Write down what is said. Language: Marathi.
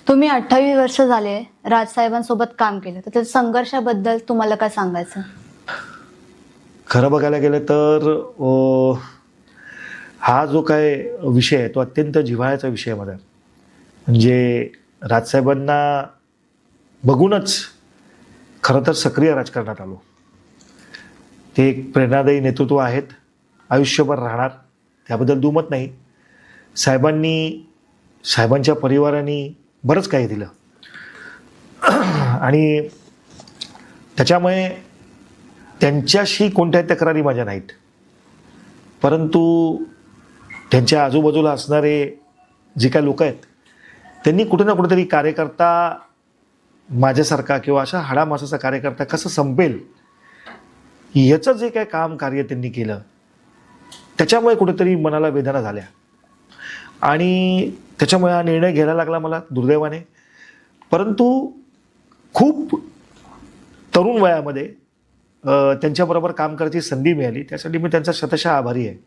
तुम्ही 28 वर्ष झाले राजसाहेबांसोबत काम केलं, तर त्या संघर्षाबद्दल तुम्हाला काय सांगायचं? खरं बघायला गेलं तर हा जो काय विषय आहे तो अत्यंत जिव्हाळ्याचा विषय आहे माझा. म्हणजे राजसाहेबांना बघूनच खरं तर सक्रिय राजकारणात आलो. ते एक प्रेरणादायी नेतृत्व आहेत, आयुष्यभर राहणार, त्याबद्दल दुमत नाही. साहेबांच्या परिवाराने बरंच काही दिलं आणि त्याच्यामुळे त्यांच्याशी कोणत्याही तक्रारी माझ्या नाहीत. परंतु त्यांच्या आजूबाजूला असणारे जे काही लोक आहेत त्यांनी कुठे ना कुठेतरी कार्यकर्ता माझ्यासारखा किंवा अशा हाडामासाचा कार्यकर्ता कसं संपेल याचं जे काय काम कार्य त्यांनी केलं त्याच्यामुळे कुठेतरी मनाला वेदना झाल्या आणि त्याच्यामुळे हा निर्णय घ्यायला लागला मला दुर्दैवाने. परंतु खूप तरुण वयामध्ये त्यांच्याबरोबर काम करायची संधी मिळाली, त्यासाठी मी त्यांचा शतशः आभारी आहे.